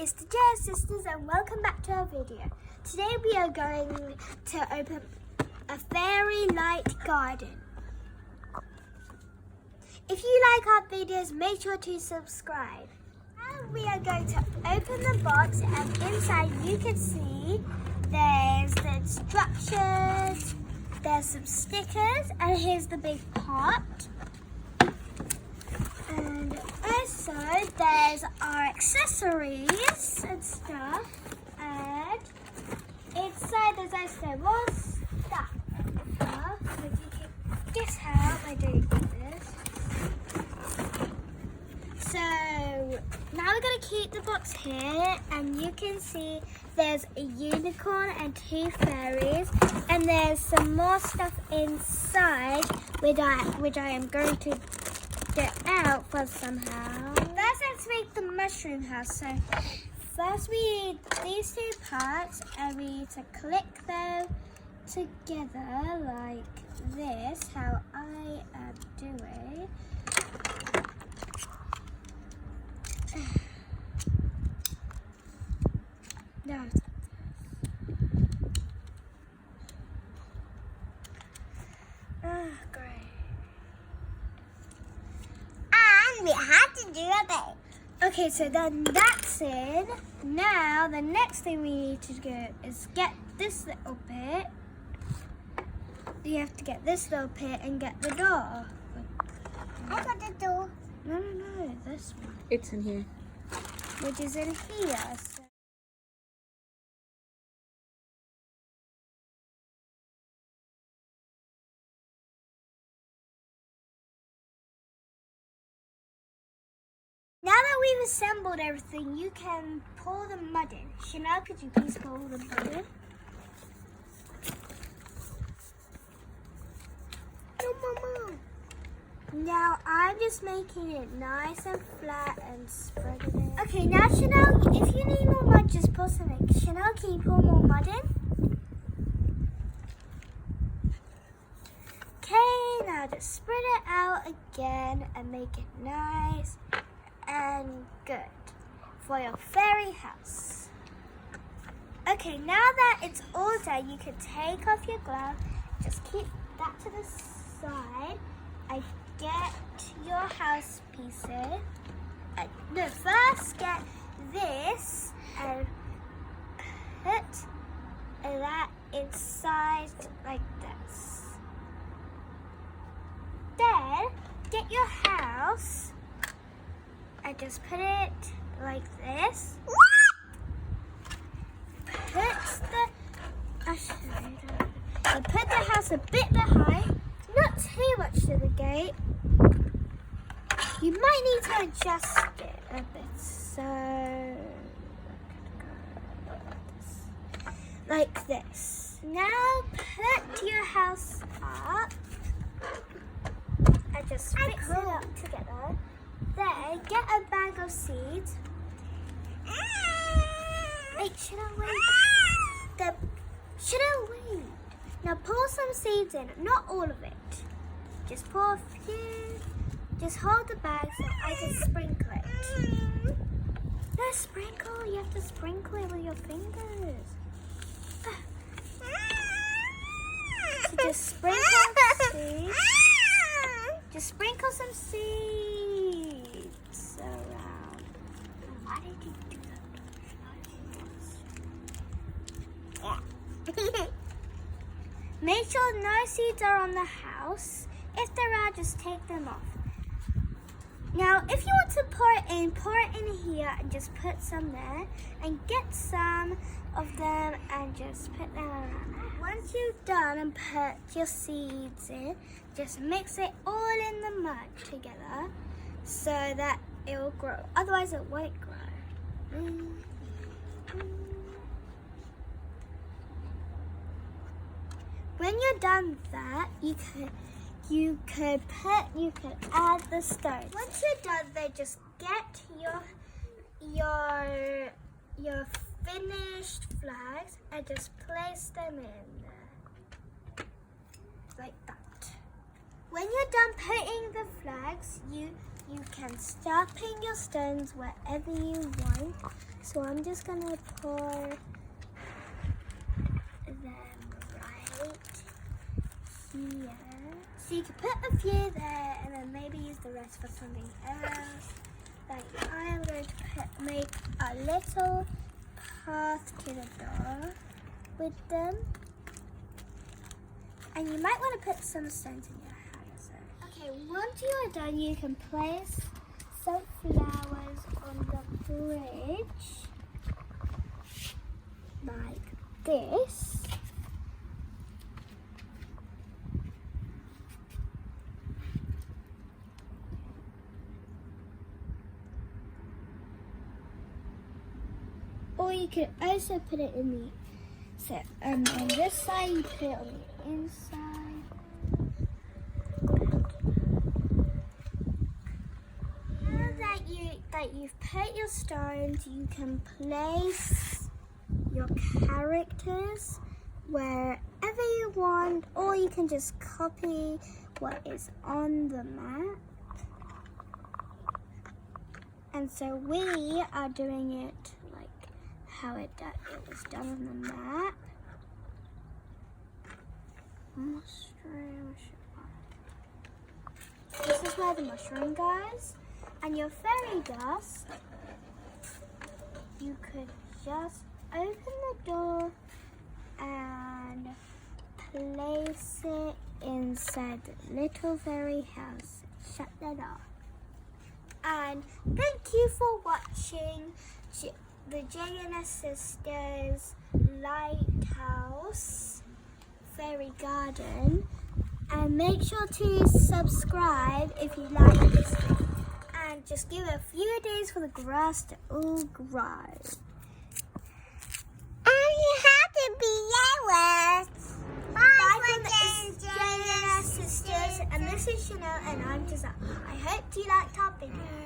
it's the J Sisters and welcome back to our video. Today we are going to open a fairy light garden. If you like our videos, make sure to subscribe. Now we are going to open the box and inside you can see there's the instructions, there's some stickers, and here's the big pot. And also there's our accessories and stuff, and inside there's also more stuff. So you can guess how I do this. So now we're going to keep the box here, and you can see there's a unicorn and two fairies, and there's some more stuff inside which I am going to get out for somehow. First, let's make the mushroom house. So first we need these two parts, and we need to click them together like this, how I am doing. No. Great. We have to do a bit. Okay, so then that's in. Now the next thing we need to do is get this little bit. You have to get this little bit and get the door. I got the door. No, this one. It's in here. Which is in here. So. Now that we've assembled everything, you can pour the mud in. Chanel, could you please pour the mud in? No, Mama. Now I'm just making it nice and flat and spreading it. Okay, now Chanel, if you need more mud, just pour some in. Chanel, can you pour more mud in? Okay, now just spread it out again and make it nice and good for your fairy house. Okay, now that it's all done, you can take off your glove. Just keep that to the side and get your house pieces. No, first get this and put that inside like this. Then get your house and just put it like this. Put the house a bit behind, not too much to the gate. You might need to adjust it a bit, so like this. Now put your house up and just fix it up together. Then get a bag of seeds. Wait, should I wait? Should I wait? Now pour some seeds in, not all of it. Just pour a few. Just hold the bag so I can sprinkle it. No, sprinkle. You have to sprinkle it with your fingers. So just sprinkle seeds. Just sprinkle some seeds around. Why did you do that? Make sure no seeds are on the house. If there are, just take them off. Now, if you want to pour it in here and just put some there. And get some of them and just put them around. Once you've done and put your seeds in, just mix it all in the mud together so that it will grow. Otherwise, it won't grow. When you're done with that, you could add the stones. Once you're done, then just get your finished flags and just place them in there like that. When you're done putting the flags, you you can start putting your stones wherever you want. So I'm just gonna pour them right here. So you can put a few there and then maybe use the rest for something else. Like I am going to make a little path to the door with them. And you might want to put some stones in your house. Okay, once you are done, you can place some flowers on the bridge like this. Or you can also put it in the on this side, you put it on the inside. Now that you've put your stones, you can place your characters wherever you want, or you can just copy what is on the map. And so we are doing it like how it was done on the map. Mushroom. This is where the mushroom goes. And your fairy dust, you could just open the door and place it inside the little fairy house. Shut that off. And thank you for watching the JNS Sisters Lighthouse Fairy Garden. And make sure to subscribe if you like this video. And just give it a few days for the grass to all grow. And you have to be yours. Bye from the JNS Sisters. And this is Chanel and I'm Giselle. I hope you liked our video.